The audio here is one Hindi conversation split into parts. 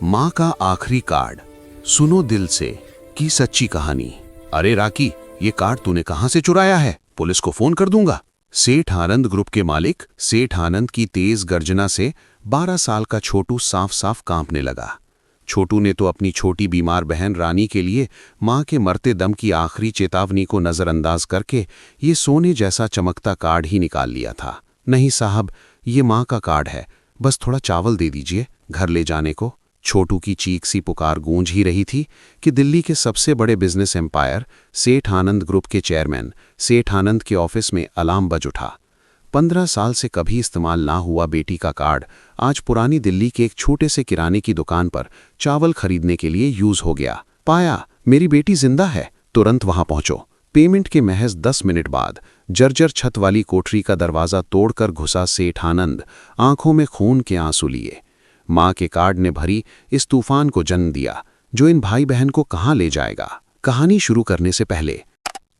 माँ का आखिरी कार्ड, सुनो दिल से की सच्ची कहानी। अरे राकी, ये कार्ड तूने कहाँ से चुराया है? पुलिस को फोन कर दूंगा। सेठ आनंद ग्रुप के मालिक सेठ आनंद की तेज गर्जना से 12 साल का छोटू साफ साफ कांपने लगा। छोटू ने तो अपनी छोटी बीमार बहन रानी के लिए माँ के मरते दम की आखिरी चेतावनी को नजरअंदाज करके ये सोने जैसा चमकता कार्ड ही निकाल लिया था। नहीं साहब, ये माँ का कार्ड है, बस थोड़ा चावल दे दीजिए घर ले जाने को। छोटू की चीख सी पुकार गूंज ही रही थी कि दिल्ली के सबसे बड़े बिजनेस एम्पायर सेठ आनंद ग्रुप के चेयरमैन सेठ आनंद के ऑफिस में अलार्म बज उठा। 15 साल से कभी इस्तेमाल ना हुआ बेटी का कार्ड आज पुरानी दिल्ली के एक छोटे से किराने की दुकान पर चावल खरीदने के लिए यूज हो गया। पाया, मेरी बेटी जिंदा है, तुरंत वहां पहुंचो। पेमेंट के महज 10 मिनट बाद जर्जर छत वाली कोठरी का दरवाजा तोड़कर घुसा सेठ आनंद, आंखों में खून के आंसू लिए। माँ के कार्ड ने भरी इस तूफान को जन्म दिया जो इन भाई बहन को कहां ले जाएगा। कहानी शुरू करने से पहले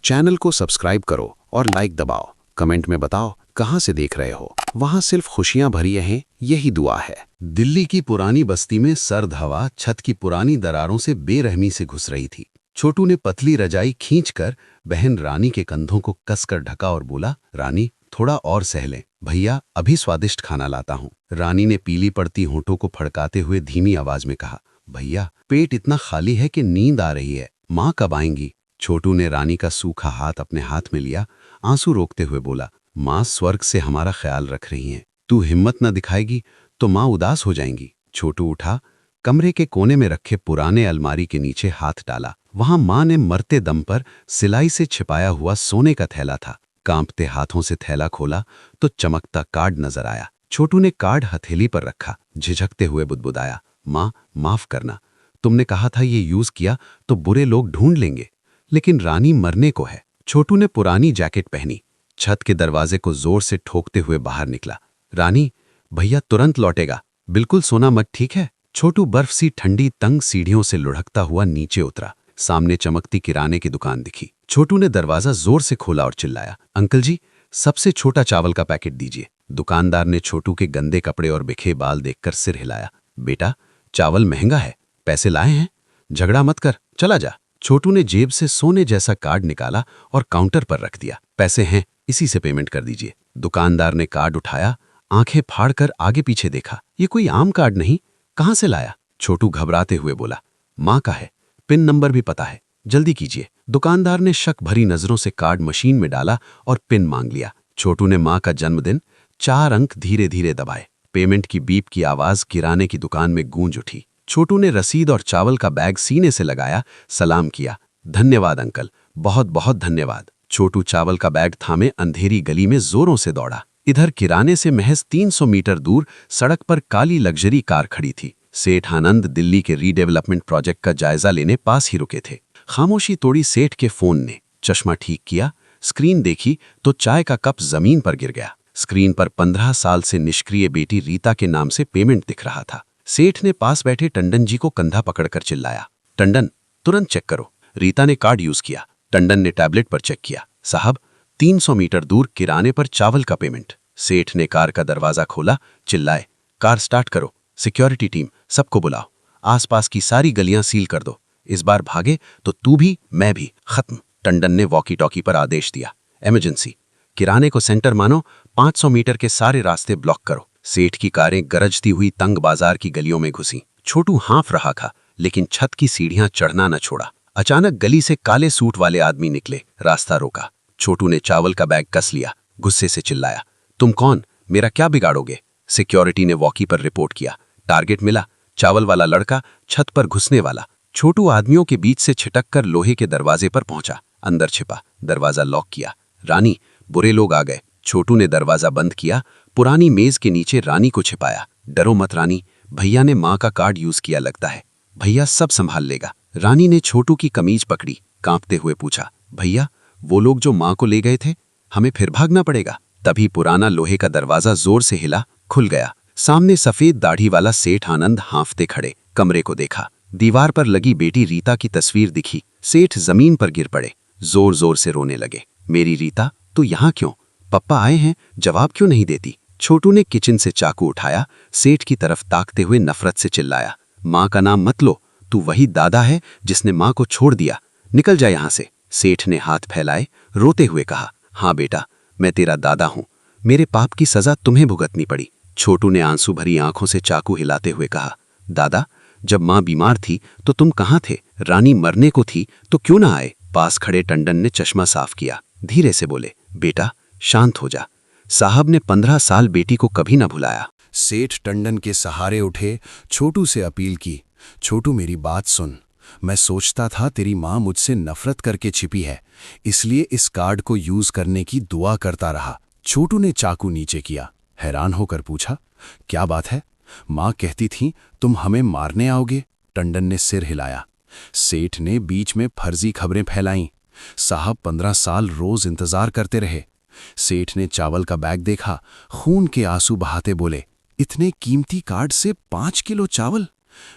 चैनल को सब्सक्राइब करो और लाइक दबाओ। कमेंट में बताओ कहां से देख रहे हो, वहां सिर्फ खुशियां भरी हैं, यही दुआ है। दिल्ली की पुरानी बस्ती में सर्द हवा छत की पुरानी दरारों से बेरहमी से घुस रही थी। छोटू ने पतली रजाई खींचकर बहन रानी के कंधों को कसकर ढका और बोला, रानी थोड़ा और सह लें, भैया अभी स्वादिष्ट खाना लाता हूँ। रानी ने पीली पड़ती होंठों को फड़काते हुए धीमी आवाज में कहा, भैया पेट इतना खाली है कि नींद आ रही है, माँ कब आएंगी? छोटू ने रानी का सूखा हाथ अपने हाथ में लिया, आंसू रोकते हुए बोला, माँ स्वर्ग से हमारा ख्याल रख रही हैं, तू हिम्मत न दिखाएगी तो माँ उदास हो जाएंगी। छोटू उठा, कमरे के कोने में रखे पुराने अलमारी के नीचे हाथ डाला। वहां माँ ने मरते दम पर सिलाई से छिपाया हुआ सोने का थैला था। कांपते हाथों से थैला खोला तो चमकता कार्ड नजर आया। छोटू ने कार्ड हथेली पर रखा, झिझकते हुए बुदबुदाया, माँ माफ करना, तुमने कहा था ये यूज किया तो बुरे लोग ढूंढ लेंगे, लेकिन रानी मरने को है। छोटू ने पुरानी जैकेट पहनी, छत के दरवाजे को जोर से ठोकते हुए बाहर निकला। रानी, भैया तुरंत लौटेगा, बिल्कुल सोना मत, ठीक है? छोटू बर्फ सी ठंडी तंग सीढ़ियों से लुढ़कता हुआ नीचे उतरा। सामने चमकती किराने की दुकान दिखी। छोटू ने दरवाजा जोर से खोला और चिल्लाया, अंकल जी सबसे छोटा चावल का पैकेट दीजिए। दुकानदार ने छोटू के गंदे कपड़े और बिखे बाल देखकर सिर हिलाया। बेटा चावल महंगा है, पैसे लाए हैं, झगड़ा मत कर, चला जा। छोटू ने जेब से सोने जैसा कार्ड निकाला और काउंटर पर रख दिया। पैसे हैं, इसी से पेमेंट कर दीजिए। दुकानदार ने कार्ड उठाया, आंखें फाड़कर आगे पीछे देखा। ये कोई आम कार्ड नहीं, कहां से लाया? छोटू घबराते हुए बोला, माँ का है, पिन नंबर भी पता है, जल्दी कीजिए। दुकानदार ने शक भरी नजरों से कार्ड मशीन में डाला और पिन मांग लिया। छोटू ने माँ का जन्मदिन 4 अंक धीरे धीरे दबाए। पेमेंट की बीप की आवाज किराने की दुकान में गूंज उठी। छोटू ने रसीद और चावल का बैग सीने से लगाया, सलाम किया, धन्यवाद अंकल, बहुत बहुत धन्यवाद। छोटू चावल का बैग थामे अंधेरी गली में जोरों से दौड़ा। इधर किराने से महज 300 मीटर दूर सड़क पर काली लग्जरी कार खड़ी थी। सेठ आनंद दिल्ली के रीडेवलपमेंट प्रोजेक्ट का जायजा लेने पास ही रुके थे। खामोशी तोड़ी सेठ के फोन ने। चश्मा ठीक किया, स्क्रीन देखी तो चाय का कप जमीन पर गिर गया। स्क्रीन पर 15 साल से निष्क्रिय बेटी रीता के नाम से पेमेंट दिख रहा था। सेठ ने पास बैठे टंडन जी को कंधा पकड़कर चिल्लाया, टंडन तुरंत चेक करो। रीता ने कार्ड यूज किया। टंडन ने टैबलेट पर चेक किया। साहब 300 मीटर दूर किराने पर चावल का पेमेंट। सेठ ने कार का दरवाजा खोला, चिल्लाए, कार स्टार्ट करो, सिक्योरिटी टीम सबको बुलाओ, आसपास की सारी गलियां सील कर दो, इस बार भागे तो तू भी मैं भी खत्म। टंडन ने वॉकी टॉकी पर आदेश दिया, इमरजेंसी, किराने को सेंटर मानो, 500 मीटर के सारे रास्ते ब्लॉक करो। सेठ की कारें गरजती हुई तंग बाजार की गलियों में घुसी। छोटू हाँफ रहा था लेकिन छत की सीढ़ियां चढ़ना न छोड़ा। अचानक गली से काले सूट वाले आदमी निकले, रास्ता रोका। छोटू ने चावल का बैग कस लिया, गुस्से से चिल्लाया, तुम कौन, मेरा क्या बिगाड़ोगे? सिक्योरिटी ने वॉकी पर रिपोर्ट किया। टारगेट मिला, चावल वाला लड़का, छत पर घुसने वाला। छोटू आदमियों के बीच से छिटककर लोहे के दरवाजे पर पहुंचा, अंदर छिपा, दरवाजा लॉक किया। रानी, बुरे लोग आ गए। छोटू ने दरवाजा बंद किया, पुरानी मेज के नीचे रानी को छिपाया। डरो मत रानी, भैया ने माँ का कार्ड यूज किया लगता है, भैया सब संभाल लेगा। रानी ने छोटू की कमीज पकड़ी, कांपते हुए पूछा, भैया वो लोग जो माँ को ले गए थे, हमें फिर भागना पड़ेगा? तभी पुराना लोहे का दरवाजा जोर से हिला, खुल गया। सामने सफेद दाढ़ी वाला सेठ आनंद हांफते खड़े। कमरे को देखा, दीवार पर लगी बेटी रीता की तस्वीर दिखी। सेठ जमीन पर गिर पड़े, जोर जोर से रोने लगे, मेरी रीता तू यहाँ क्यों, पप्पा आए हैं, जवाब क्यों नहीं देती? छोटू ने किचन से चाकू उठाया, सेठ की तरफ ताकते हुए नफरत से चिल्लाया, माँ का नाम मत लो, तू वही दादा है जिसने माँ को छोड़ दिया, निकल जा यहाँ से। सेठ ने हाथ फैलाए, रोते हुए कहा, हाँ बेटा, मैं तेरा दादा हूँ, मेरे पाप की सजा तुम्हें भुगतनी पड़ी। छोटू ने आंसू भरी आंखों से चाकू हिलाते हुए कहा, दादा, जब माँ बीमार थी तो तुम कहाँ थे? रानी मरने को थी तो क्यों ना आए? पास खड़े टंडन ने चश्मा साफ किया, धीरे से बोले, बेटा शांत हो जा, साहब ने 15 साल बेटी को कभी ना भुलाया। सेठ टंडन के सहारे उठे, छोटू से अपील की, छोटू मेरी बात सुन, मैं सोचता था तेरी माँ मुझसे नफरत करके छिपी है, इसलिए इस कार्ड को यूज करने की दुआ करता रहा। छोटू ने चाकू नीचे किया, हैरान होकर पूछा, क्या बात है? माँ कहती थी तुम हमें मारने आओगे। टंडन ने सिर हिलाया। सेठ ने बीच में फर्जी खबरें फैलाईं। साहब 15 साल रोज इंतजार करते रहे। सेठ ने चावल का बैग देखा, खून के आंसू बहाते बोले, इतने कीमती कार्ड से 5 किलो चावल?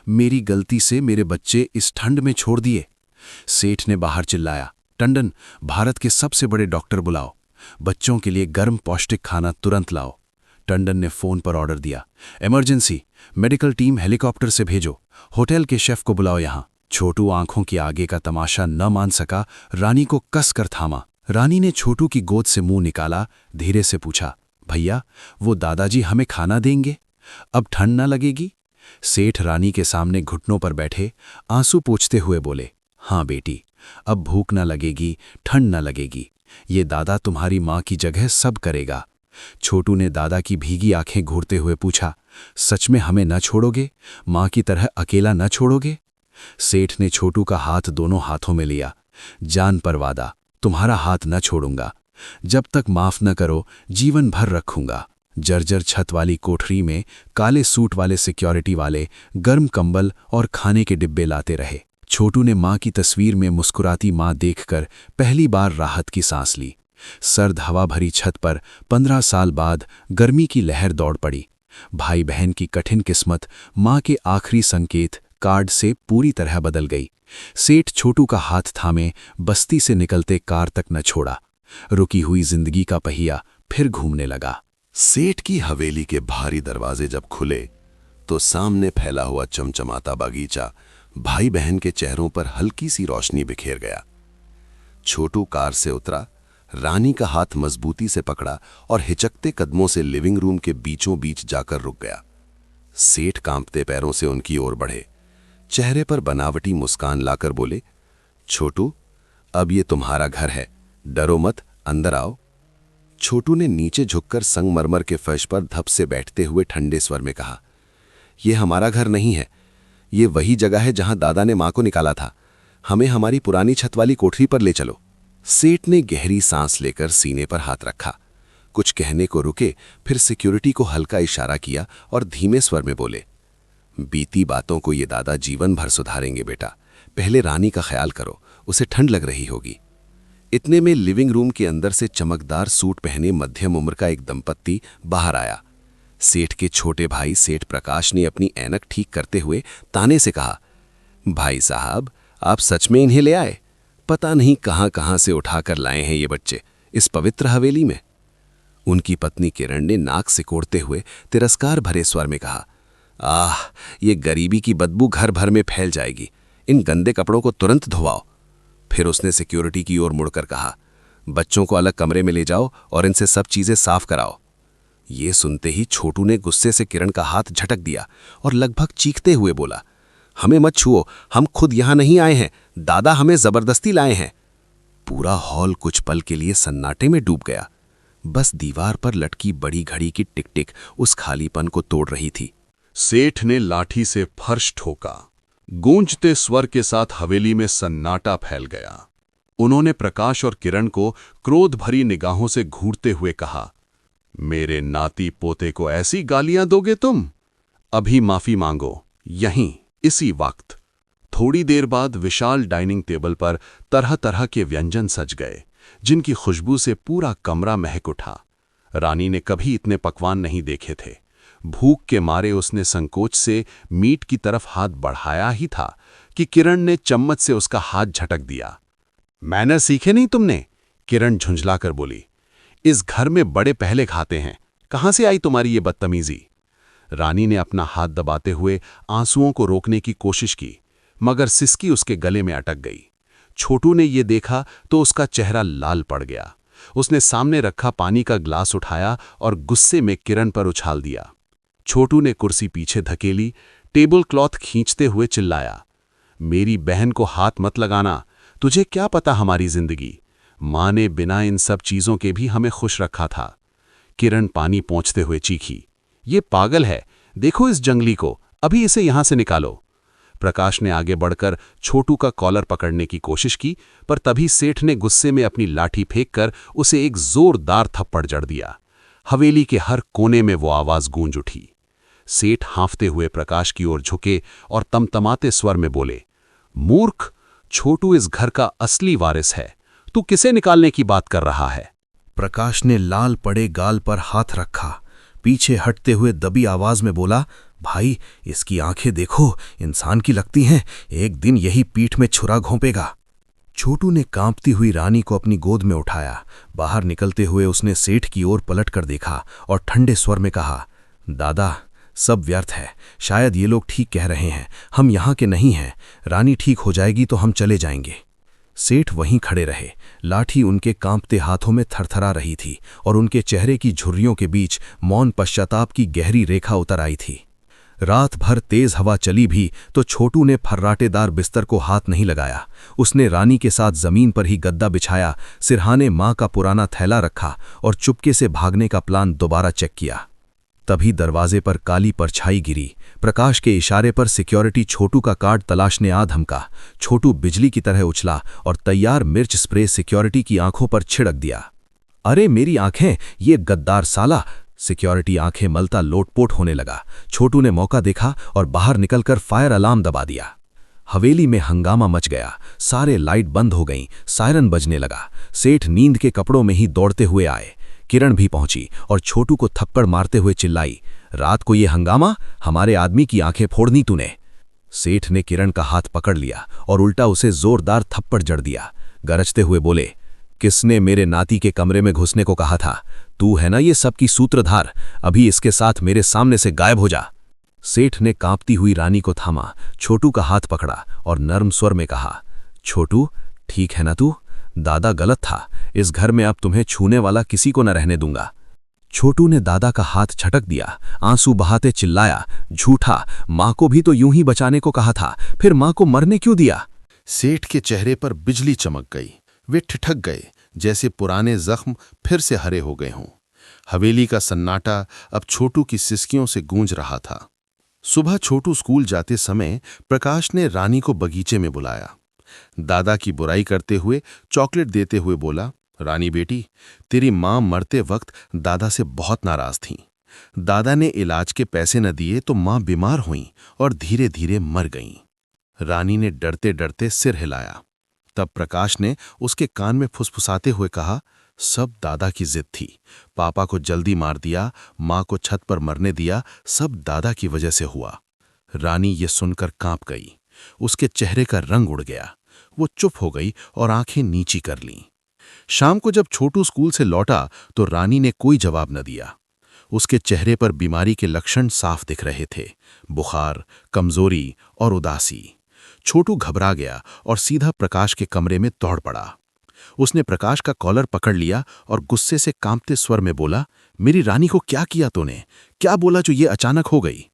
मेरी गलती से मेरे बच्चे इस ठंड में छोड़ दिए। सेठ ने बाहर चिल्लाया, टंडन, भारत के सबसे बड़े डॉक्टर बुलाओ, बच्चों के लिए गर्म पौष्टिक खाना तुरंत लाओ। टंडन ने फोन पर ऑर्डर दिया, इमरजेंसी, मेडिकल टीम हेलीकॉप्टर से भेजो, होटल के शेफ को बुलाओ यहाँ। छोटू आंखों के आगे का तमाशा न मान सका, रानी को कस कर थामा। रानी ने छोटू की गोद से मुंह निकाला, धीरे से पूछा, भैया वो दादाजी हमें खाना देंगे? अब ठंड न लगेगी? सेठ रानी के सामने घुटनों पर बैठे आंसू पोंछते हुए बोले, हाँ बेटी, अब भूख न लगेगी, ठंड न लगेगी, ये दादा तुम्हारी माँ की जगह सब करेगा। छोटू ने दादा की भीगी आंखें घूरते हुए पूछा, सच में हमें न छोड़ोगे? माँ की तरह अकेला न छोड़ोगे? सेठ ने छोटू का हाथ दोनों हाथों में लिया, जान पर वादा, तुम्हारा हाथ न छोड़ूंगा, जब तक माफ न करो जीवन भर रखूंगा। जर्जर छत वाली कोठरी में काले सूट वाले सिक्योरिटी वाले गर्म कंबल और खाने के डिब्बे लाते रहे। छोटू ने माँ की तस्वीर में मुस्कुराती माँ देखकर पहली बार राहत की सांस ली। सर्द हवा भरी छत पर 15 साल बाद गर्मी की लहर दौड़ पड़ी। भाई बहन की कठिन किस्मत माँ के आखिरी संकेत कार्ड से पूरी तरह बदल गई। सेठ छोटू का हाथ थामे बस्ती से निकलते कार तक न छोड़ा। रुकी हुई जिंदगी का पहिया फिर घूमने लगा। सेठ की हवेली के भारी दरवाजे जब खुले तो सामने फैला हुआ चमचमाता बागीचा भाई बहन के चेहरों पर हल्की सी रोशनी बिखेर गया। छोटू कार से उतरा, रानी का हाथ मजबूती से पकड़ा और हिचकते कदमों से लिविंग रूम के बीचों बीच जाकर रुक गया। सेठ कांपते पैरों से उनकी ओर बढ़े, चेहरे पर बनावटी मुस्कान लाकर बोले, छोटू, अब ये तुम्हारा घर है, डरो मत, अंदर आओ। छोटू ने नीचे झुककर संगमरमर के फर्श पर धप से बैठते हुए ठंडे स्वर में कहा, ये हमारा घर नहीं है, ये वही जगह है जहां दादा ने मां को निकाला था, हमें हमारी पुरानी छत वाली कोठरी पर ले चलो। सेठ ने गहरी सांस लेकर सीने पर हाथ रखा, कुछ कहने को रुके, फिर सिक्योरिटी को हल्का इशारा किया और धीमे स्वर में बोले, बीती बातों को ये दादा जीवन भर सुधारेंगे बेटा, पहले रानी का ख्याल करो, उसे ठंड लग रही होगी। इतने में लिविंग रूम के अंदर से चमकदार सूट पहने मध्यम उम्र का एक दंपत्ति बाहर आया। सेठ के छोटे भाई सेठ प्रकाश ने अपनी ऐनक ठीक करते हुए ताने से कहा, भाई साहब, आप सच में इन्हें ले आए? पता नहीं कहां कहां से उठाकर लाए हैं ये बच्चे इस पवित्र हवेली में। उनकी पत्नी किरण ने नाक सिकोड़ते हुए तिरस्कार भरे स्वर में कहा, आह, ये गरीबी की बदबू घर भर में फैल जाएगी, इन गंदे कपड़ों को तुरंत धोवाओ। फिर उसने सिक्योरिटी की ओर मुड़कर कहा, बच्चों को अलग कमरे में ले जाओ और इनसे सब चीजें साफ कराओ। ये सुनते ही छोटू ने गुस्से से किरण का हाथ झटक दिया और लगभग चीखते हुए बोला, हमें मत छुओ, हम खुद यहां नहीं आए हैं, दादा हमें जबरदस्ती लाए हैं। पूरा हॉल कुछ पल के लिए सन्नाटे में डूब गया। बस दीवार पर लटकी बड़ी घड़ी की टिक टिक उस खालीपन को तोड़ रही थी। सेठ ने लाठी से फर्श ठोका। गूंजते स्वर के साथ हवेली में सन्नाटा फैल गया। उन्होंने प्रकाश और किरण को क्रोध भरी निगाहों से घूरते हुए कहा, मेरे नाती पोते को ऐसी गालियां दोगे तुम? अभी माफी मांगो, यहीं, इसी वक्त। थोड़ी देर बाद विशाल डाइनिंग टेबल पर तरह तरह के व्यंजन सज गए, जिनकी खुशबू से पूरा कमरा महक उठा। रानी ने कभी इतने पकवान नहीं देखे थे। भूख के मारे उसने संकोच से मीट की तरफ हाथ बढ़ाया ही था कि किरण ने चम्मच से उसका हाथ झटक दिया। मैनर सीखे नहीं तुमने? किरण झुंझलाकर बोली। इस घर में बड़े पहले खाते हैं, कहां से आई तुम्हारी ये बदतमीजी? रानी ने अपना हाथ दबाते हुए आंसुओं को रोकने की कोशिश की, मगर सिसकी उसके गले में अटक गई। छोटू ने ये देखा तो उसका चेहरा लाल पड़ गया। उसने सामने रखा पानी का ग्लास उठाया और गुस्से में किरण पर उछाल दिया। छोटू ने कुर्सी पीछे धकेली, टेबल क्लॉथ खींचते हुए चिल्लाया, मेरी बहन को हाथ मत लगाना, तुझे क्या पता हमारी जिंदगी। माँ ने बिना इन सब चीजों के भी हमें खुश रखा था। किरण पानी पोंछते हुए चीखी, ये पागल है, देखो इस जंगली को, अभी इसे यहां से निकालो। प्रकाश ने आगे बढ़कर छोटू का कॉलर पकड़ने की कोशिश की, पर तभी सेठ ने गुस्से में अपनी लाठी फेंककर उसे एक जोरदार थप्पड़ जड़ दिया। हवेली के हर कोने में वो आवाज गूंज उठी। सेठ हांफते हुए प्रकाश की ओर झुके और तमतमाते स्वर में बोले, मूर्ख, छोटू इस घर का असली वारिस है, तू किसे निकालने की बात कर रहा है। प्रकाश ने लाल पड़े गाल पर हाथ रखा, पीछे हटते हुए दबी आवाज में बोला, भाई इसकी आंखें देखो, इंसान की लगती हैं, एक दिन यही पीठ में छुरा घोंपेगा। छोटू ने कांपती हुई रानी को अपनी गोद में उठाया। बाहर निकलते हुए उसने सेठ की ओर पलट कर देखा और ठंडे स्वर में कहा, दादा सब व्यर्थ है, शायद ये लोग ठीक कह रहे हैं, हम यहाँ के नहीं हैं, रानी ठीक हो जाएगी तो हम चले जाएंगे। सेठ वहीं खड़े रहे, लाठी उनके कांपते हाथों में थरथरा रही थी और उनके चेहरे की झुर्रियों के बीच मौन पश्चाताप की गहरी रेखा उतर आई थी। रात भर तेज हवा चली भी तो छोटू ने फर्राटेदार बिस्तर को हाथ नहीं लगाया। उसने रानी के साथ जमीन पर ही गद्दा बिछाया, सिरहाने माँ का पुराना थैला रखा और चुपके से भागने का प्लान दोबारा चेक किया। तभी दरवाजे पर काली परछाई गिरी। प्रकाश के इशारे पर सिक्योरिटी छोटू का कार्ड तलाशने आ धमका। छोटू बिजली की तरह उछला और तैयार मिर्च स्प्रे सिक्योरिटी की आंखों पर छिड़क दिया। अरे मेरी आंखें, ये गद्दार साला! सिक्योरिटी आंखें मलता लोटपोट होने लगा। छोटू ने मौका देखा और बाहर निकलकर फायर अलार्म दबा दिया। हवेली में हंगामा मच गया, सारे लाइट बंद हो गईं, सायरन बजने लगा। सेठ नींद के कपड़ों में ही दौड़ते हुए आए। किरण भी पहुंची और छोटू को थप्पड़ मारते हुए चिल्लाई, रात को ये हंगामा, हमारे आदमी की आंखें फोड़नी तूने। सेठ ने किरण का हाथ पकड़ लिया और उल्टा उसे जोरदार थप्पड़ जड़ दिया। गरजते हुए बोले, किसने मेरे नाती के कमरे में घुसने को कहा था? तू है ना ये सब की सूत्रधार, अभी इसके साथ मेरे सामने से गायब हो जा। सेठ ने कांपती हुई रानी को थामा, छोटू का हाथ पकड़ा और नर्म स्वर में कहा, छोटू ठीक है ना तू? दादा गलत था, इस घर में अब तुम्हें छूने वाला किसी को न रहने दूंगा। छोटू ने दादा का हाथ झटक दिया, आंसू बहाते चिल्लाया, झूठा, माँ को भी तो यूं ही बचाने को कहा था, फिर माँ को मरने क्यों दिया? सेठ के चेहरे पर बिजली चमक गई। वे ठिठक गए, जैसे पुराने जख्म फिर से हरे हो गए हों। हवेली का सन्नाटा अब छोटू की सिसकियों से गूंज रहा था। सुबह छोटू स्कूल जाते समय प्रकाश ने रानी को बगीचे में बुलाया। दादा की बुराई करते हुए चॉकलेट देते हुए बोला, रानी बेटी, तेरी माँ मरते वक्त दादा से बहुत नाराज थीं। दादा ने इलाज के पैसे न दिए तो माँ बीमार हुईं और धीरे धीरे मर गईं। रानी ने डरते डरते सिर हिलाया। तब प्रकाश ने उसके कान में फुसफुसाते हुए कहा, सब दादा की जिद थी, पापा को जल्दी मार दिया, माँ को छत पर मरने दिया, सब दादा की वजह से हुआ। रानी ये सुनकर कांप गई, उसके चेहरे का रंग उड़ गया। वो चुप हो गई और आंखें नीची कर लीं। शाम को जब छोटू स्कूल से लौटा तो रानी ने कोई जवाब न दिया। उसके चेहरे पर बीमारी के लक्षण साफ दिख रहे थे, बुखार, कमजोरी और उदासी। छोटू घबरा गया और सीधा प्रकाश के कमरे में दौड़ पड़ा। उसने प्रकाश का कॉलर पकड़ लिया और गुस्से से कांपते स्वर में बोला, मेरी रानी को क्या किया तूने? क्या बोला जो ये अचानक हो गई?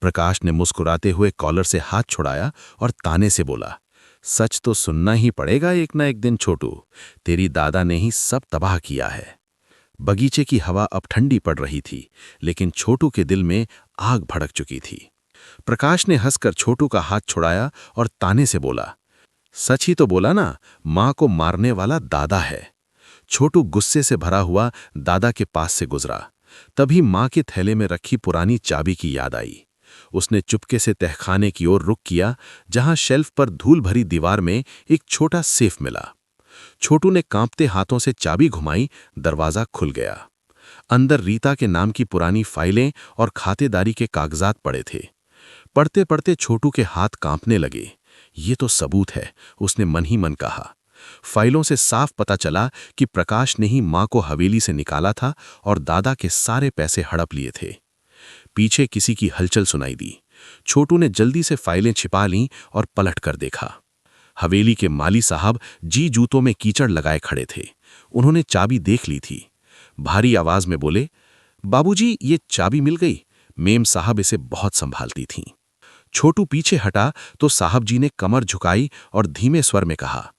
प्रकाश ने मुस्कुराते हुए कॉलर से हाथ छुड़ाया और ताने से बोला, सच तो सुनना ही पड़ेगा एक ना एक दिन छोटू, तेरी दादा ने ही सब तबाह किया है। बगीचे की हवा अब ठंडी पड़ रही थी, लेकिन छोटू के दिल में आग भड़क चुकी थी। प्रकाश ने हंसकर छोटू का हाथ छुड़ाया और ताने से बोला, सच ही तो बोला ना, माँ को मारने वाला दादा है। छोटू गुस्से से भरा हुआ दादा के पास से गुजरा। तभी माँ के थैले में रखी पुरानी चाबी की याद आई। उसने चुपके से तहखाने की ओर रुख किया, जहां शेल्फ पर धूल भरी दीवार में एक छोटा सेफ मिला। छोटू ने कांपते हाथों से चाबी घुमाई, दरवाजा खुल गया। अंदर रीता के नाम की पुरानी फाइलें और खातेदारी के कागजात पड़े थे। पढ़ते पढ़ते छोटू के हाथ कांपने लगे। ये तो सबूत है, उसने मन ही मन कहा। फाइलों से साफ पता चला कि प्रकाश ने ही माँ को हवेली से निकाला था और दादा के सारे पैसे हड़प लिए थे। पीछे किसी की हलचल सुनाई दी। छोटू ने जल्दी से फाइलें छिपा लीं और पलट कर देखा। हवेली के माली साहब जी जूतों में कीचड़ लगाए खड़े थे। उन्होंने चाबी देख ली थी। भारी आवाज में बोले, बाबूजी, ये चाबी मिल गई। मेम साहब इसे बहुत संभालती थीं। छोटू पीछे हटा तो साहब जी ने कमर झुकाई और धीमे स्वर में कहा,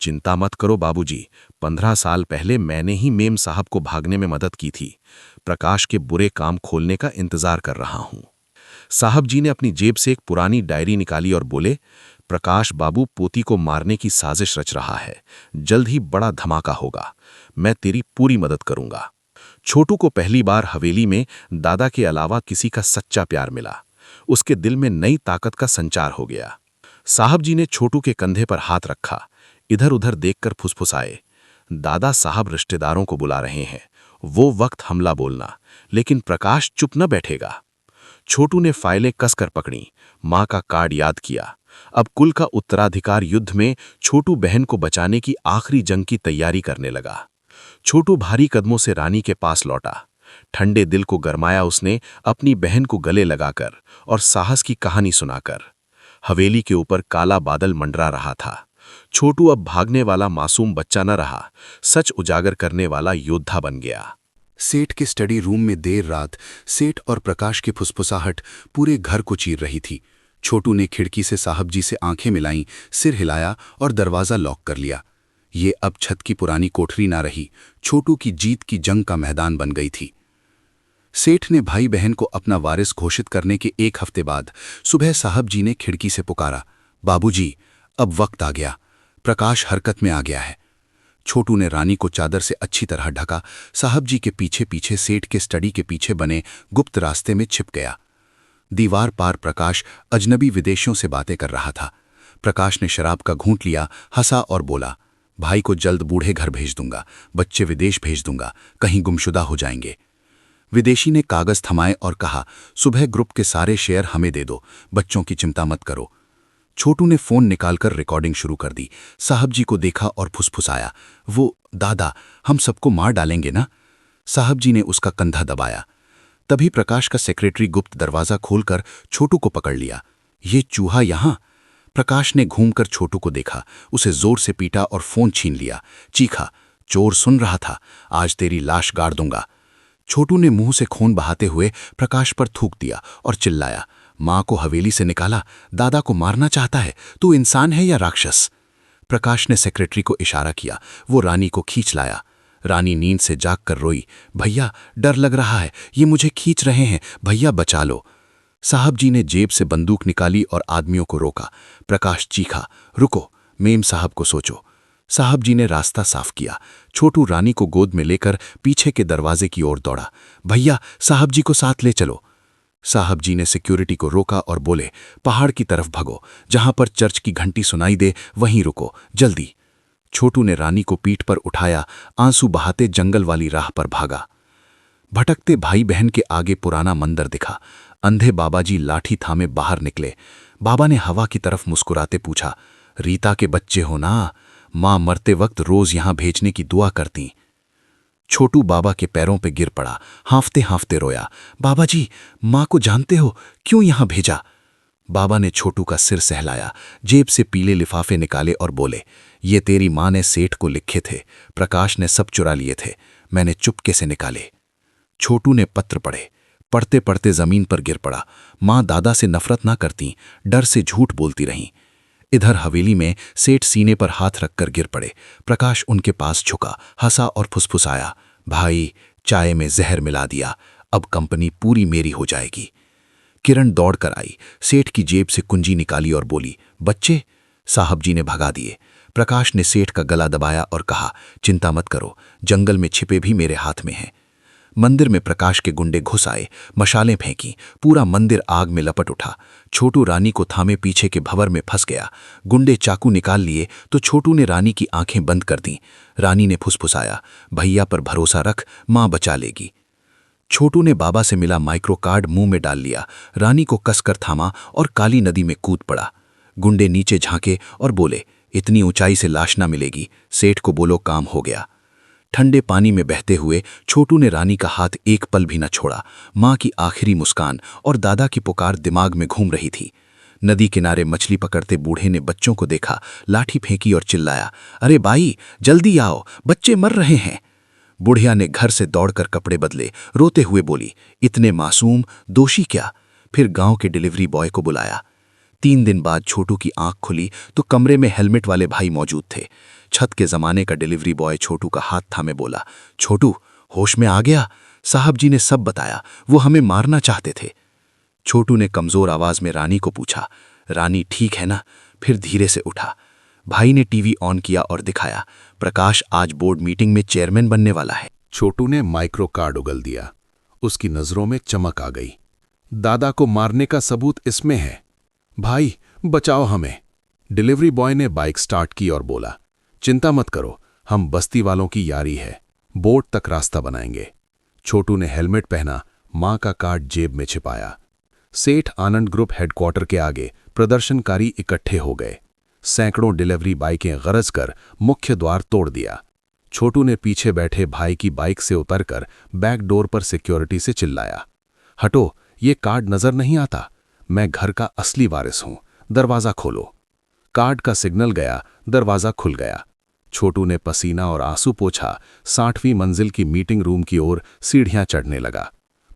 चिंता मत करो बाबूजी, 15 साल पहले मैंने ही मेम साहब को भागने में मदद की थी। प्रकाश के बुरे काम खोलने का इंतजार कर रहा हूं। साहब जी ने अपनी जेब से एक पुरानी डायरी निकाली और बोले, प्रकाश बाबू पोती को मारने की साजिश रच रहा है। जल्द ही बड़ा धमाका होगा। मैं तेरी पूरी मदद करूंगा। छोटू को पहली बार हवेली में दादा के अलावा किसी का सच्चा प्यार मिला। उसके दिल में नई ताकत का संचार हो गया। साहब जी ने छोटू के कंधे पर हाथ रखा। इधर उधर देखकर फुसफुसाए, दादा साहब रिश्तेदारों को बुला रहे हैं। वो वक्त हमला बोलना, लेकिन प्रकाश चुप न बैठेगा। छोटू ने फाइलें कसकर पकड़ी। मां का कार्ड याद किया। अब कुल का उत्तराधिकार युद्ध में छोटू बहन को बचाने की आखिरी जंग की तैयारी करने लगा। छोटू भारी कदमों से रानी के पास लौटा। ठंडे दिल को गरमाया उसने अपनी बहन को गले लगाकर और साहस की कहानी सुनाकर। हवेली के ऊपर काला बादल मंडरा रहा था। छोटू अब भागने वाला मासूम बच्चा न रहा, सच उजागर करने वाला योद्धा बन गया। सेठ के स्टडी रूम में देर रात सेठ और प्रकाश की फुसफुसाहट पूरे घर को चीर रही थी। छोटू ने खिड़की से साहब जी से आंखें मिलाईं, सिर हिलाया और दरवाजा लॉक कर लिया। ये अब छत की पुरानी कोठरी ना रही, छोटू की जीत की जंग का मैदान बन गई थी। सेठ ने भाई बहन को अपना वारिस घोषित करने के 1 हफ्ते बाद सुबह साहब जी ने खिड़की से पुकारा, बाबूजी, अब वक्त आ गया। प्रकाश हरकत में आ गया है। छोटू ने रानी को चादर से अच्छी तरह ढका। साहब जी के पीछे पीछे सेठ के स्टडी के पीछे बने गुप्त रास्ते में छिप गया। दीवार पार प्रकाश अजनबी विदेशियों से बातें कर रहा था। प्रकाश ने शराब का घूंट लिया, हंसा और बोला, भाई को जल्द बूढ़े घर भेज दूंगा, बच्चे विदेश भेज दूंगा, कहीं गुमशुदा हो जाएंगे। विदेशी ने कागज थमाए और कहा, सुबह ग्रुप के सारे शेयर हमें दे दो, बच्चों की चिंता मत करो। छोटू ने फोन निकालकर रिकॉर्डिंग शुरू कर दी। साहब जी को देखा और फुसफुसाया, वो दादा, हम सबको मार डालेंगे ना? साहब जी ने उसका कंधा दबाया। तभी प्रकाश का सेक्रेटरी गुप्त दरवाजा खोलकर छोटू को पकड़ लिया। ये चूहा यहां? प्रकाश ने घूमकर छोटू को देखा, उसे जोर से पीटा और फोन छीन लिया। चीखा, चोर सुन रहा था, आज तेरी लाश गाड़ दूंगा। छोटू ने मुंह से खून बहाते हुए प्रकाश पर थूक दिया और चिल्लाया, मां को हवेली से निकाला, दादा को मारना चाहता है, तू इंसान है या राक्षस? प्रकाश ने सेक्रेटरी को इशारा किया। वो रानी को खींच लाया। रानी नींद से जागकर रोई, भैया डर लग रहा है, ये मुझे खींच रहे हैं, भैया बचा लो। साहब जी ने जेब से बंदूक निकाली और आदमियों को रोका। प्रकाश चीखा, रुको, मेम साहब को सोचो। साहब जी ने रास्ता साफ किया। छोटू रानी को गोद में लेकर पीछे के दरवाजे की ओर दौड़ा। भैया, साहब जी को साथ ले चलो। साहब जी ने सिक्योरिटी को रोका और बोले, पहाड़ की तरफ भगो, जहां पर चर्च की घंटी सुनाई दे वहीं रुको, जल्दी। छोटू ने रानी को पीठ पर उठाया, आंसू बहाते जंगल वाली राह पर भागा। भटकते भाई बहन के आगे पुराना मंदिर दिखा। अंधे बाबाजी लाठी थामे बाहर निकले। बाबा ने हवा की तरफ मुस्कुराते पूछा, रीता के बच्चे हो ना? मां मरते वक्त रोज यहां भेजने की दुआ करती। छोटू बाबा के पैरों पे गिर पड़ा, हांफते हांफते रोया, बाबा जी, मां को जानते हो, क्यों यहां भेजा? बाबा ने छोटू का सिर सहलाया, जेब से पीले लिफाफे निकाले और बोले, ये तेरी मां ने सेठ को लिखे थे, प्रकाश ने सब चुरा लिए थे, मैंने चुपके से निकाले। छोटू ने पत्र पढ़े। पढ़ते पढ़ते जमीन पर गिर पड़ा। मां दादा से नफरत ना करती, डर से झूठ बोलती रहीं। इधर हवेली में सेठ सीने पर हाथ रखकर गिर पड़े। प्रकाश उनके पास झुका, हंसा और फुसफुसाया, भाई, चाय में जहर मिला दिया, अब कंपनी पूरी मेरी हो जाएगी। किरण दौड़कर आई, सेठ की जेब से कुंजी निकाली और बोली, बच्चे? साहब जी ने भगा दिए। प्रकाश ने सेठ का गला दबाया और कहा, चिंता मत करो, जंगल में छिपे भी मेरे हाथ में हैं। मंदिर में प्रकाश के गुंडे घुस आए, मशालें फेंकी, पूरा मंदिर आग में लपट उठा। छोटू रानी को थामे पीछे के भंवर में फंस गया। गुंडे चाकू निकाल लिए तो छोटू ने रानी की आंखें बंद कर दीं। रानी ने फुसफुसाया, भैया पर भरोसा रख, मां बचा लेगी। छोटू ने बाबा से मिला माइक्रो कार्ड मुंह में डाल लिया, रानी को कसकर थामा और काली नदी में कूद पड़ा। गुंडे नीचे झांके और बोले, इतनी ऊंचाई से लाश ना मिलेगी, सेठ को बोलो काम हो गया। ठंडे पानी में बहते हुए छोटू ने रानी का हाथ एक पल भी न छोड़ा। माँ की आखिरी मुस्कान और दादा की पुकार दिमाग में घूम रही थी। नदी किनारे मछली पकड़ते बूढ़े ने बच्चों को देखा, लाठी फेंकी और चिल्लाया, अरे बाई, जल्दी आओ, बच्चे मर रहे हैं। बुढ़िया ने घर से दौड़कर कपड़े बदले, रोते हुए बोली, इतने मासूम, दोषी क्या? फिर गांव के डिलीवरी बॉय को बुलाया। 3 दिन बाद छोटू की आंख खुली तो कमरे में हेलमेट वाले भाई मौजूद थे। छत के जमाने का डिलीवरी बॉय छोटू का हाथ थामे बोला, छोटू, होश में आ गया? साहब जी ने सब बताया, वो हमें मारना चाहते थे। छोटू ने कमजोर आवाज में रानी को पूछा, रानी ठीक है ना? फिर धीरे से उठा। भाई ने टीवी ऑन किया और दिखाया, प्रकाश आज बोर्ड मीटिंग में चेयरमैन बनने वाला है। छोटू ने माइक्रो कार्ड उगल दिया। उसकी नजरों में चमक आ गई। दादा को मारने का सबूत इसमें है। भाई, बचाओ हमें। डिलीवरी बॉय ने बाइक स्टार्ट की और बोला, चिंता मत करो, हम बस्ती वालों की यारी है, बोर्ड तक रास्ता बनाएंगे। छोटू ने हेलमेट पहना, मां का कार्ड जेब में छिपाया। सेठ आनंद ग्रुप हेडक्वार्टर के आगे प्रदर्शनकारी इकट्ठे हो गए। सैकड़ों डिलीवरी बाइकें गरज कर मुख्य द्वार तोड़ दिया। छोटू ने पीछे बैठे भाई की बाइक से उतरकर बैक डोर पर सिक्योरिटी से चिल्लाया, हटो, ये कार्ड नजर नहीं आता, मैं घर का असली वारिस हूं, दरवाजा खोलो। कार्ड का सिग्नल गया, दरवाजा खुल गया। छोटू ने पसीना और आंसू पोंछा, 60वीं मंजिल की मीटिंग रूम की ओर सीढ़ियां चढ़ने लगा।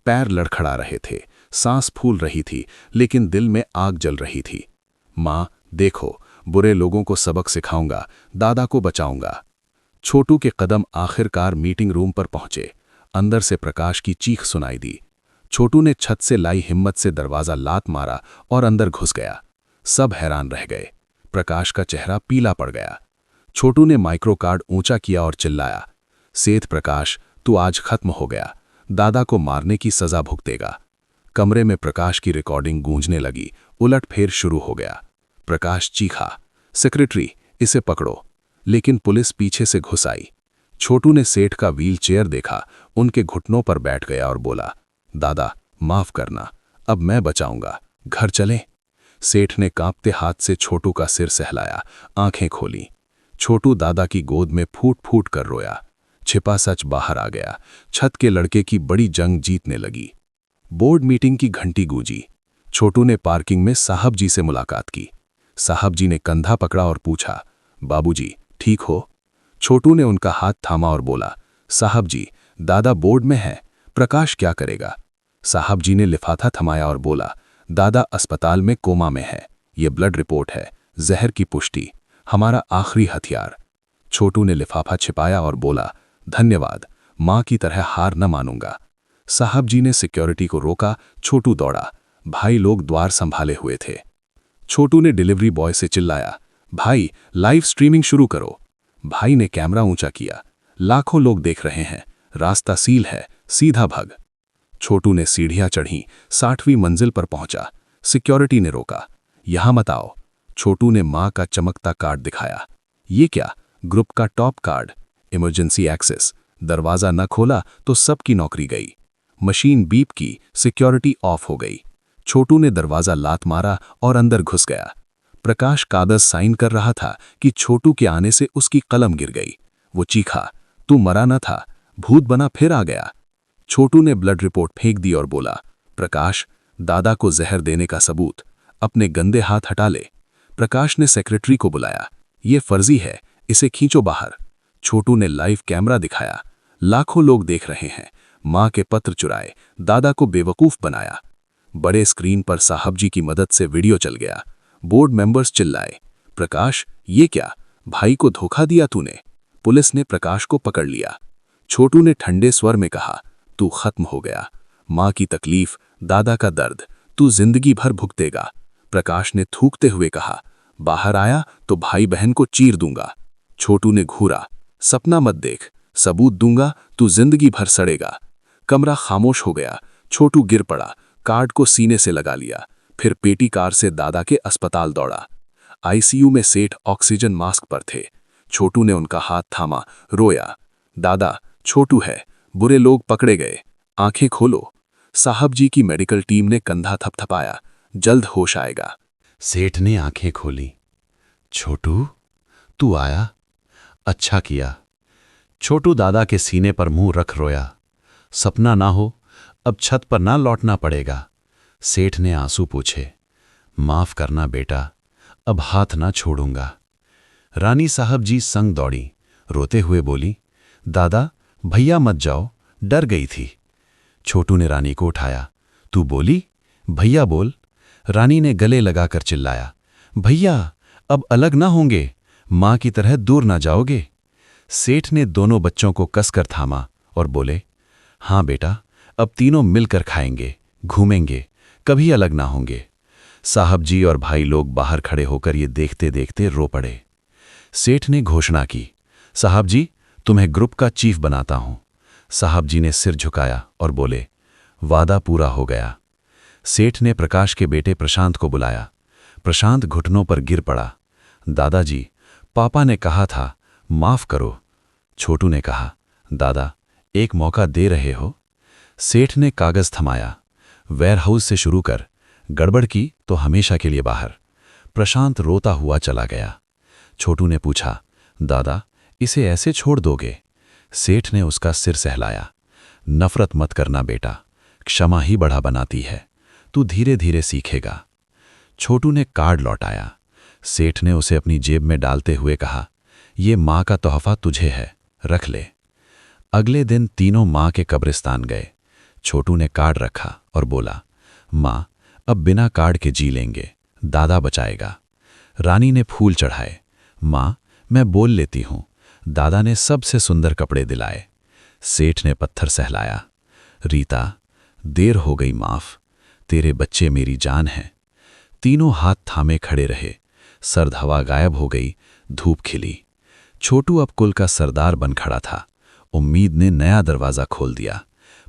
पैर लड़खड़ा रहे थे, सांस फूल रही थी, लेकिन दिल में आग जल रही थी। मां, देखो, बुरे लोगों को सबक सिखाऊंगा, दादा को बचाऊंगा। छोटू के कदम आखिरकार मीटिंग रूम पर पहुंचे। अंदर से प्रकाश की चीख सुनाई दी। छोटू ने छत से लाई हिम्मत से दरवाजा लात मारा और अंदर घुस गया। सब हैरान रह गए। प्रकाश का चेहरा पीला पड़ गया। छोटू ने माइक्रो कार्ड ऊंचा किया और चिल्लाया, सेठ प्रकाश, तू आज खत्म हो गया, दादा को मारने की सजा भुगतेगा। कमरे में प्रकाश की रिकॉर्डिंग गूंजने लगी। उलटफेर शुरू हो गया। प्रकाश चीखा, सेक्रेटरी, इसे पकड़ो। लेकिन पुलिस पीछे से घुस आई। छोटू ने सेठ का व्हील चेयर देखा, उनके घुटनों पर बैठ गया और बोला, दादा, माफ करना, अब मैं बचाऊंगा, घर चलें। सेठ ने कांपते हाथ से छोटू का सिर सहलाया, आंखें खोली। छोटू दादा की गोद में फूट फूट कर रोया। छिपा सच बाहर आ गया। छत के लड़के की बड़ी जंग जीतने लगी। बोर्ड मीटिंग की घंटी गूंजी। छोटू ने पार्किंग में साहब जी से मुलाकात की। साहब जी ने कंधा पकड़ा और पूछा, बाबूजी, ठीक हो? छोटू ने उनका हाथ थामा और बोला, साहब जी, दादा बोर्ड में है, प्रकाश क्या करेगा? साहब जी ने लिफाफा थमाया और बोला, दादा अस्पताल में कोमा में है, ये ब्लड रिपोर्ट है, जहर की पुष्टि, हमारा आखिरी हथियार। छोटू ने लिफाफा छिपाया और बोला, धन्यवाद, मां की तरह हार न मानूंगा। साहब जी ने सिक्योरिटी को रोका। छोटू दौड़ा। भाई लोग द्वार संभाले हुए थे। छोटू ने डिलीवरी बॉय से चिल्लाया, भाई, लाइव स्ट्रीमिंग शुरू करो। भाई ने कैमरा ऊंचा किया। लाखों लोग देख रहे हैं, रास्ता सील है, सीधा भग। छोटू ने सीढ़ियां चढ़ी, 60वीं मंजिल पर पहुंचा। सिक्योरिटी ने रोका, यहां मत आओ। छोटू ने मां का चमकता कार्ड दिखाया। ये क्या? ग्रुप का टॉप कार्ड, इमरजेंसी एक्सेस। दरवाजा न खोला तो सबकी नौकरी गई। मशीन बीप की, सिक्योरिटी ऑफ हो गई। छोटू ने दरवाजा लात मारा और अंदर घुस गया। प्रकाश कागज साइन कर रहा था कि छोटू के आने से उसकी कलम गिर गई। वो चीखा, तू मरा न था, भूत बना फिर आ गया। छोटू ने ब्लड रिपोर्ट फेंक दी और बोला, प्रकाश, दादा को जहर देने का सबूत, अपने गंदे हाथ हटा ले। प्रकाश ने सेक्रेटरी को बुलाया, ये फर्जी है, इसे खींचो बाहर। छोटू ने लाइव कैमरा दिखाया। लाखों लोग देख रहे हैं। मां के पत्र चुराए, दादा को बेवकूफ बनाया। बड़े स्क्रीन पर साहब जी की मदद से वीडियो चल गया। बोर्ड मेंबर्स चिल्लाए, प्रकाश, ये क्या? भाई को धोखा दिया तूने। पुलिस ने प्रकाश को पकड़ लिया। छोटू ने ठंडे स्वर में कहा, तू खत्म हो गया। मां की तकलीफ, दादा का दर्द, तू जिंदगी भर भुगतेगा। प्रकाश ने थूकते हुए कहा, बाहर आया तो भाई बहन को चीर दूंगा। छोटू ने घूरा, सपना मत देख, सबूत दूंगा, तू जिंदगी भर सड़ेगा। कमरा खामोश हो गया। छोटू गिर पड़ा, कार्ड को सीने से लगा लिया। फिर पेटी कार से दादा के अस्पताल दौड़ा। आईसीयू में सेठ ऑक्सीजन मास्क पर थे। छोटू ने उनका हाथ थामा, रोया, दादा, छोटू है, बुरे लोग पकड़े गए, आंखें खोलो। साहब जी की मेडिकल टीम ने कंधा थपथपाया, जल्द होश आएगा। सेठ ने आंखें खोली, छोटू, तू आया, अच्छा किया। छोटू दादा के सीने पर मुंह रख रोया। सपना ना हो, अब छत पर ना लौटना पड़ेगा। सेठ ने आंसू पूछे। माफ करना बेटा, अब हाथ ना छोड़ूंगा। रानी साहब जी संग दौड़ी, रोते हुए बोली, दादा भैया मत जाओ, डर गई थी। छोटू ने रानी को उठाया। तू बोली, भैया बोल। रानी ने गले लगाकर चिल्लाया, भैया अब अलग ना होंगे, मां की तरह दूर ना जाओगे। सेठ ने दोनों बच्चों को कसकर थामा और बोले, हां बेटा, अब तीनों मिलकर खाएंगे, घूमेंगे, कभी अलग ना होंगे। साहब जी और भाई लोग बाहर खड़े होकर ये देखते देखते रो पड़े। सेठ ने घोषणा की, साहब जी तुम्हें ग्रुप का चीफ बनाता हूं। साहब जी ने सिर झुकाया और बोले, वादा पूरा हो गया। सेठ ने प्रकाश के बेटे प्रशांत को बुलाया। प्रशांत घुटनों पर गिर पड़ा। दादाजी, पापा ने कहा था माफ करो। छोटू ने कहा, दादा एक मौका दे रहे हो? सेठ ने कागज थमाया। वेयरहाउस से शुरू कर, गड़बड़ की तो हमेशा के लिए बाहर। प्रशांत रोता हुआ चला गया। छोटू ने पूछा, दादा इसे ऐसे छोड़ दोगे? सेठ ने उसका सिर सहलाया। नफरत मत करना बेटा, क्षमा ही बड़ा बनाती है, तू धीरे धीरे सीखेगा। छोटू ने कार्ड लौटाया। सेठ ने उसे अपनी जेब में डालते हुए कहा, ये मां का तोहफा तुझे है, रख ले। अगले दिन तीनों मां के कब्रिस्तान गए। छोटू ने कार्ड रखा और बोला, मां अब बिना कार्ड के जी लेंगे, दादा बचाएगा। रानी ने फूल चढ़ाए। मां मैं बोल लेती हूं। दादा ने सबसे सुंदर कपड़े दिलाए। सेठ ने पत्थर सहलाया। रीता देर हो गई, माफ, तेरे बच्चे मेरी जान हैं। तीनों हाथ थामे खड़े रहे। सर्द हवा गायब हो गई, धूप खिली। छोटू अब कुल का सरदार बन खड़ा था। उम्मीद ने नया दरवाजा खोल दिया।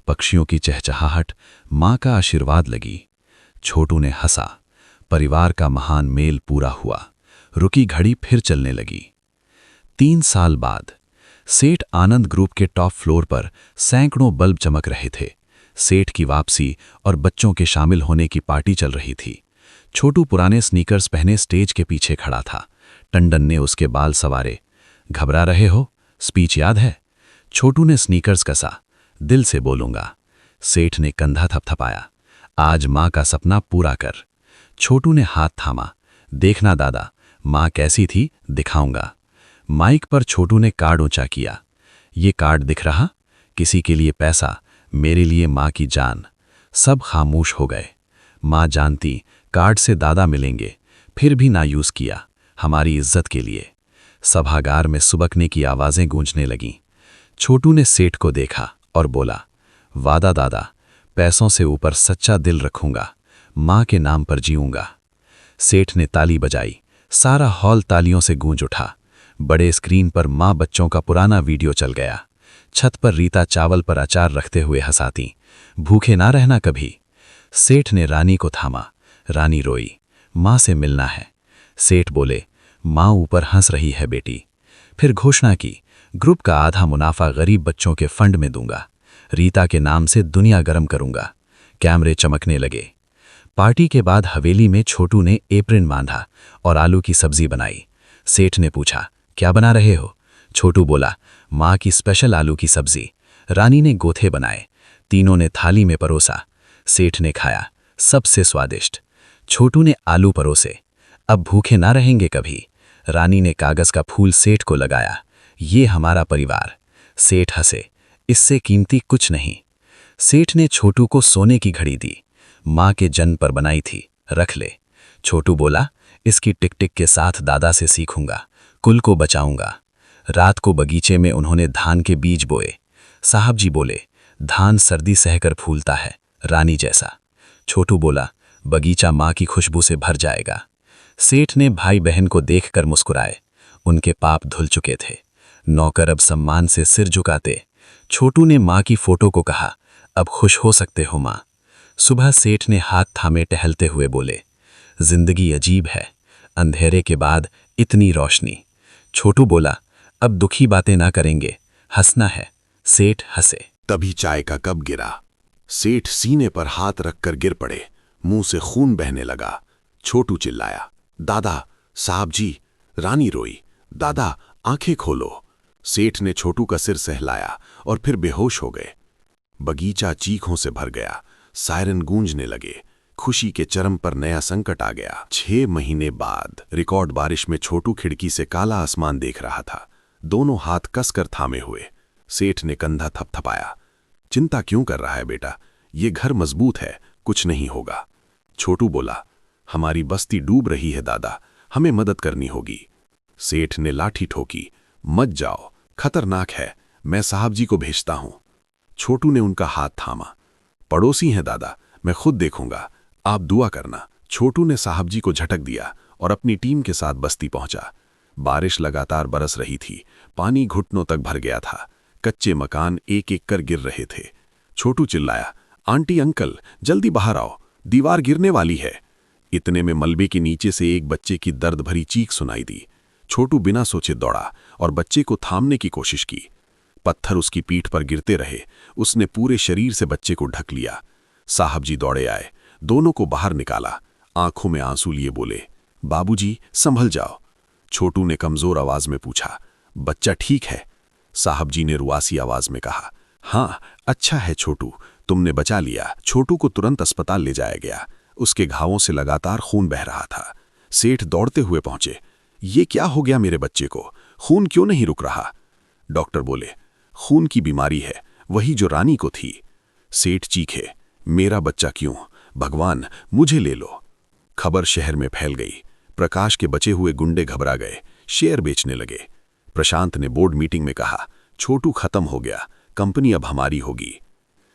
पक्षियों की चहचहाहट मां का आशीर्वाद लगी। छोटू ने हंसा। परिवार का महान मेल पूरा हुआ। रुकी घड़ी फिर चलने लगी। 3 साल बाद सेठ आनंद ग्रुप के टॉप फ्लोर पर सैकड़ों बल्ब चमक रहे थे। सेठ की वापसी और बच्चों के शामिल होने की पार्टी चल रही थी। छोटू पुराने स्नीकर्स पहने स्टेज के पीछे खड़ा था। टंडन ने उसके बाल सवारे। घबरा रहे हो? स्पीच याद है? छोटू ने स्नीकर्स कसा। दिल से बोलूंगा। सेठ ने कंधा थपथपाया। आज मां का सपना पूरा कर। छोटू ने हाथ थामा। देखना दादा, मां कैसी थी दिखाऊंगा। माइक पर छोटू ने कार्ड ऊंचा किया। ये कार्ड दिख रहा? किसी के लिए पैसा, मेरे लिए मां की जान। सब खामोश हो गए। मां जानती कार्ड से दादा मिलेंगे, फिर भी ना यूज किया, हमारी इज्जत के लिए। सभागार में सुबकने की आवाजें गूंजने लगीं। छोटू ने सेठ को देखा और बोला, वादा दादा, पैसों से ऊपर सच्चा दिल रखूंगा, मां के नाम पर जीऊंगा। सेठ ने ताली बजाई। सारा हॉल तालियों से गूंज उठा। बड़े स्क्रीन पर मां बच्चों का पुराना वीडियो चल गया। छत पर रीता चावल पर अचार रखते हुए हंसाती, भूखे ना रहना कभी। सेठ ने रानी को थामा। रानी रोई, मां से मिलना है। सेठ बोले, मां ऊपर हंस रही है बेटी। फिर घोषणा की, ग्रुप का आधा मुनाफा गरीब बच्चों के फंड में दूंगा। रीता के नाम से दुनिया गर्म करूंगा। कैमरे चमकने लगे। पार्टी के बाद हवेली में छोटू ने एप्रिन बांधा और आलू की सब्जी बनाई। सेठ ने पूछा, क्या बना रहे हो? छोटू बोला, मां की स्पेशल आलू की सब्जी। रानी ने गोथे बनाए। तीनों ने थाली में परोसा। सेठ ने खाया, सबसे स्वादिष्ट। छोटू ने आलू परोसे। अब भूखे ना रहेंगे कभी। रानी ने कागज का फूल सेठ को लगाया। ये हमारा परिवार। सेठ हंसे, इससे कीमती कुछ नहीं। सेठ ने छोटू को सोने की घड़ी दी। मां के जन्म पर बनाई थी, रख ले। छोटू बोला, इसकी टिक टिक के साथ दादा से सीखूंगा, कुल को बचाऊंगा। रात को बगीचे में उन्होंने धान के बीज बोए। साहब जी बोले, धान सर्दी सहकर फूलता है, रानी जैसा। छोटू बोला, बगीचा मां की खुशबू से भर जाएगा। सेठ ने भाई बहन को देखकर मुस्कुराए। उनके पाप धुल चुके थे। नौकर अब सम्मान से सिर झुकाते। छोटू ने मां की फोटो को कहा, अब खुश हो सकते हो मां। सुबह सेठ ने हाथ थामे टहलते हुए बोले, जिंदगी अजीब है, अंधेरे के बाद इतनी रोशनी। छोटू बोला, अब दुखी बातें ना करेंगे, हंसना है। सेठ हंसे। तभी चाय का कप गिरा। सेठ सीने पर हाथ रखकर गिर पड़े। मुंह से खून बहने लगा। छोटू चिल्लाया, दादा, साहब जी। रानी रोई, दादा आंखें खोलो। सेठ ने छोटू का सिर सहलाया और फिर बेहोश हो गए। बगीचा चीखों से भर गया, सायरन गूंजने लगे। खुशी के चरम पर नया संकट आ गया। 6 महीने बाद रिकॉर्ड बारिश में छोटू खिड़की से काला आसमान देख रहा था, दोनों हाथ कसकर थामे हुए। सेठ ने कंधा थपथपाया। चिंता क्यों कर रहा है बेटा, ये घर मजबूत है, कुछ नहीं होगा। छोटू बोला, हमारी बस्ती डूब रही है दादा, हमें मदद करनी होगी। सेठ ने लाठी ठोकी। मत जाओ, खतरनाक है, मैं साहब जी को भेजता हूं। छोटू ने उनका हाथ थामा। पड़ोसी हैं दादा, मैं खुद देखूंगा, आप दुआ करना। छोटू ने साहब जी को झटक दिया और अपनी टीम के साथ बस्ती पहुंचा। बारिश लगातार बरस रही थी, पानी घुटनों तक भर गया था, कच्चे मकान एक एक कर गिर रहे थे। छोटू चिल्लाया, आंटी अंकल जल्दी बाहर आओ, दीवार गिरने वाली है। इतने में मलबे के नीचे से एक बच्चे की दर्द भरी चीख सुनाई दी। छोटू बिना सोचे दौड़ा और बच्चे को थामने की कोशिश की। पत्थर उसकी पीठ पर गिरते रहे, उसने पूरे शरीर से बच्चे को ढक लिया। साहब जी दौड़े आए, दोनों को बाहर निकाला। आंखों में आंसू लिए बोले, बाबूजी संभल जाओ। छोटू ने कमजोर आवाज में पूछा, बच्चा ठीक है? साहब जी ने रुआसी आवाज में कहा, हाँ अच्छा है छोटू, तुमने बचा लिया। छोटू को तुरंत अस्पताल ले जाया गया, उसके घावों से लगातार खून बह रहा था। सेठ दौड़ते हुए पहुंचे, ये क्या हो गया मेरे बच्चे को, खून क्यों नहीं रुक रहा? डॉक्टर बोले, खून की बीमारी है, वही जो रानी को थी। सेठ चीखे, मेरा बच्चा क्यों? भगवान मुझे ले लो। खबर शहर में फैल गई। प्रकाश के बचे हुए गुंडे घबरा गए, शेयर बेचने लगे। प्रशांत ने बोर्ड मीटिंग में कहा, छोटू खत्म हो गया, कंपनी अब हमारी होगी।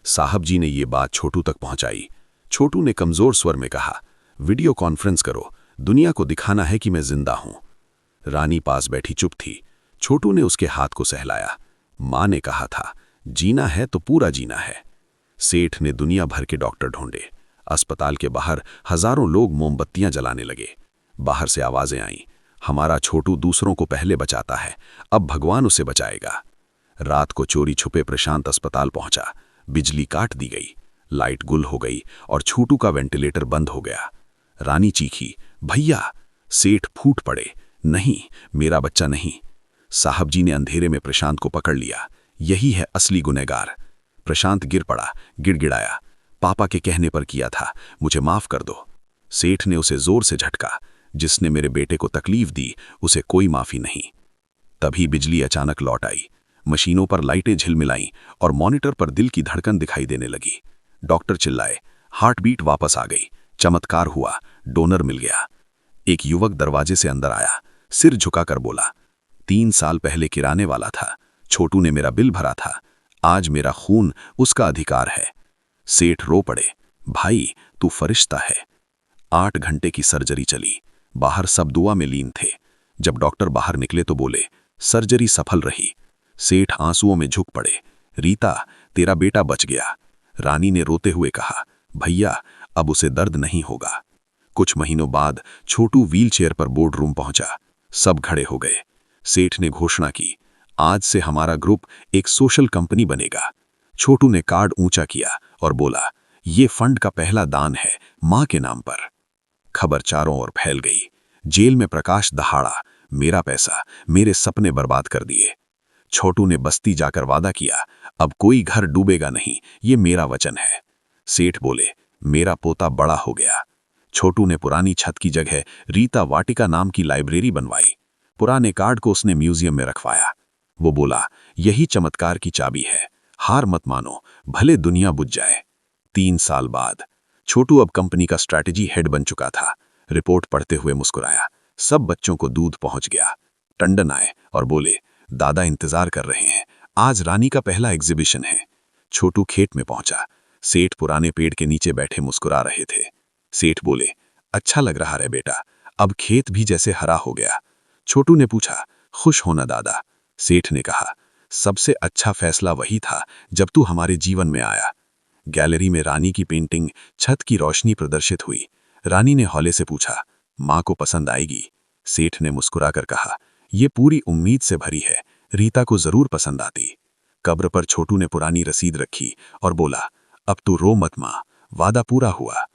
साहब जी ने ये बात छोटू तक पहुंचाई। छोटू ने कमजोर स्वर में कहा, वीडियो कॉन्फ्रेंस करो, दुनिया को दिखाना है कि मैं जिंदा हूं। रानी पास बैठी चुप थी। छोटू ने उसके हाथ को सहलाया। मां ने कहा था, जीना है तो पूरा जीना है। सेठ ने दुनिया भर के डॉक्टर ढूंढे। अस्पताल के बाहर हजारों लोग मोमबत्तियां जलाने लगे। बाहर से आवाजें आईं, हमारा छोटू दूसरों को पहले बचाता है, अब भगवान उसे बचाएगा। रात को चोरी छुपे प्रशांत अस्पताल पहुंचा। बिजली काट दी गई, लाइट गुल हो गई और छोटू का वेंटिलेटर बंद हो गया। रानी चीखी, भैया। सेठ फूट पड़े, नहीं मेरा बच्चा नहीं। साहब जी ने अंधेरे में प्रशांत को पकड़ लिया। यही है असली गुनहगार। प्रशांत गिर पड़ा, गिड़गिड़ाया, पापा के कहने पर किया था, मुझे माफ कर दो। सेठ ने उसे जोर से झटका, जिसने मेरे बेटे को तकलीफ दी उसे कोई माफी नहीं। तभी बिजली अचानक लौट आई। मशीनों पर लाइटें झिलमिलाईं और मॉनिटर पर दिल की धड़कन दिखाई देने लगी। डॉक्टर चिल्लाए, हार्ट बीट वापस आ गई, चमत्कार हुआ, डोनर मिल गया। एक युवक दरवाजे से अंदर आया, सिर झुकाकर बोला, 3 साल पहले किराने वाला था, छोटू ने मेरा बिल भरा था, आज मेरा खून उसका अधिकार है। सेठ रो पड़े, भाई तू फरिश्ता है। 8 घंटे की सर्जरी चली, बाहर सब दुआ में लीन थे। जब डॉक्टर बाहर निकले तो बोले, सर्जरी सफल रही। सेठ आंसुओं में झुक पड़े, रीता तेरा बेटा बच गया। रानी ने रोते हुए कहा, भैया अब उसे दर्द नहीं होगा। कुछ महीनों बाद छोटू व्हीलचेयर पर बोर्ड रूम पहुंचा। सब खड़े हो गए। सेठ ने घोषणा की, आज से हमारा ग्रुप एक सोशल कंपनी बनेगा। छोटू ने कार्ड ऊंचा किया और बोला, ये फंड का पहला दान है मां के नाम पर। खबर चारों ओर फैल गई। जेल में प्रकाश दहाड़ा, मेरा पैसा, मेरे सपने बर्बाद कर दिए। छोटू ने बस्ती जाकर वादा किया, अब कोई घर डूबेगा नहीं, ये मेरा वचन है। सेठ बोले, मेरा पोता बड़ा हो गया। छोटू ने पुरानी छत की जगह रीता वाटिका नाम की लाइब्रेरी बनवाई। पुराने कार्ड को उसने म्यूजियम में रखवाया। वो बोला, यही चमत्कार की चाबी है, हार मत मानो, भले दुनिया बुझ जाए। 3 साल बाद छोटू अब कंपनी का स्ट्रैटेजी हेड बन चुका था। रिपोर्ट पढ़ते हुए मुस्कुराया। सब बच्चों को दूध पहुंच गया। टंडन आए और बोले, दादा इंतजार कर रहे हैं, आज रानी का पहला एग्जीबिशन है। छोटू खेत में पहुंचा। सेठ पुराने पेड़ के नीचे बैठे मुस्कुरा रहे थे। सेठ बोले, अच्छा लग रहा है बेटा, अब खेत भी जैसे हरा हो गया। छोटू ने पूछा, खुश होना दादा? सेठ ने कहा, सबसे अच्छा फैसला वही था जब तू हमारे जीवन में आया। गैलरी में रानी की पेंटिंग छत की रोशनी प्रदर्शित हुई। रानी ने हौले से पूछा, मां को पसंद आएगी? सेठ ने मुस्कुराकर कहा, ये पूरी उम्मीद से भरी है, रीता को जरूर पसंद आती। कब्र पर छोटू ने पुरानी रसीद रखी और बोला, अब तू रो मत मां, वादा पूरा हुआ।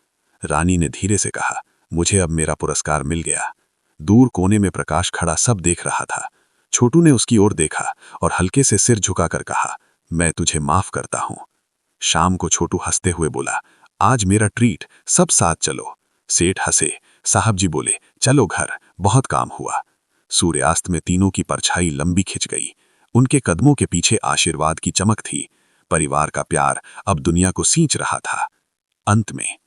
रानी ने धीरे से कहा, मुझे अब मेरा पुरस्कार मिल गया। दूर कोने में प्रकाश खड़ा सब देख रहा था। छोटू ने उसकी ओर देखा और हल्के से सिर झुकाकर कहा, मैं तुझे माफ करता हूं। शाम को छोटू हंसते हुए बोला, आज मेरा ट्रीट, सब साथ चलो। सेठ हंसे। साहब जी बोले, चलो घर, बहुत काम हुआ। सूर्यास्त में तीनों की परछाई लंबी खिंच गई। उनके कदमों के पीछे आशीर्वाद की चमक थी। परिवार का प्यार अब दुनिया को सींच रहा था। अंत में,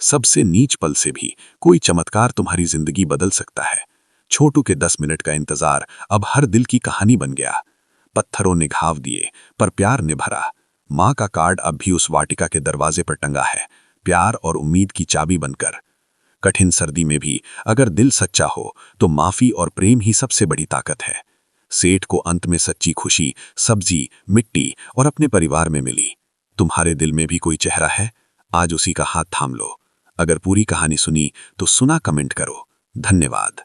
सबसे नीच पल से भी कोई चमत्कार तुम्हारी जिंदगी बदल सकता है। छोटू के 10 मिनट का इंतजार अब हर दिल की कहानी बन गया। पत्थरों ने घाव दिए, पर प्यार ने भरा। माँ का कार्ड अब भी उस वाटिका के दरवाजे पर टंगा है, प्यार और उम्मीद की चाबी बनकर। कठिन सर्दी में भी अगर दिल सच्चा हो तो माफी और प्रेम ही सबसे बड़ी ताकत है। सेठ को अंत में सच्ची खुशी सब्जी, मिट्टी और अपने परिवार में मिली। तुम्हारे दिल में भी कोई चेहरा है, आज उसी का हाथ थाम लो। अगर पूरी कहानी सुनी तो सुना कमेंट करो। धन्यवाद।